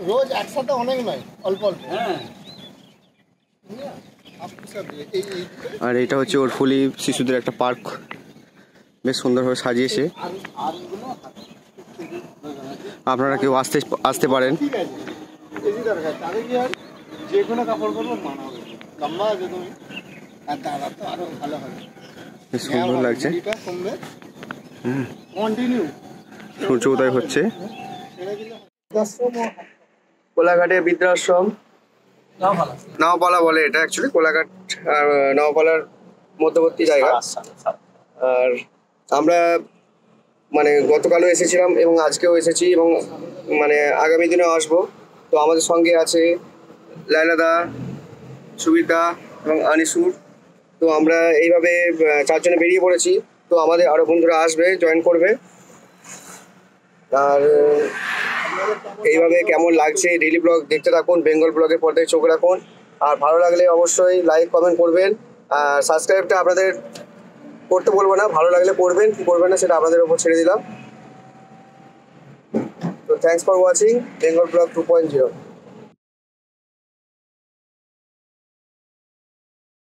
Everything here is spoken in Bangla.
রোজ একসাথে অনেক নয়, অল্প অল্প। হ্যাঁ। আর এটা হচ্ছে ওরফুলি শিশুদের একটা পার্ক, বেশ সুন্দরভাবে সাজিয়েছে। আপনারা কেউ আসতে পারেন। ঠিক আছে, এসি দরকার তাহলে কি আর যে কোনো কাপড় পরবো মানাবে, লম্বা আছে তুমি, আর দাদা তো আরো ভালো হবে। বেশ সুন্দর লাগছে। কন্টিনিউ সূর্য উদয় হচ্ছে। কোলাঘাটের বৃদ্ধাশ্রম, নাওপালা বলে এটা অ্যাকচুয়ালি, কোলাঘাট আর নাওপালার মধ্যবর্তী জায়গা। আর আমরা মানে গতকালও এসেছিলাম এবং আজকেও এসেছি এবং মানে আগামী দিনেও আসবো। তো আমাদের সঙ্গে আছে লাইলাদা, সুবিতা এবং আনিসুর। তো আমরা এইভাবে চারজনে বেরিয়ে পড়েছি। তো আমাদের আরও বন্ধুরা আসবে, জয়েন করবে। আর এইভাবে কেমন লাগছে ডেইলি ব্লগ দেখতে থাকুন, বেঙ্গল ব্লগের পর্দায় চোখ রাখুন। আর ভালো লাগলে অবশ্যই লাইক কমেন্ট করবেন। আর সাবস্ক্রাইবটা আপনাদের করতে বলবো না, ভালো লাগলে করবেন, কি করবেন না সেটা আপনাদের উপর ছেড়ে দিলাম। তো thanks for watching Bengal blog 2.0।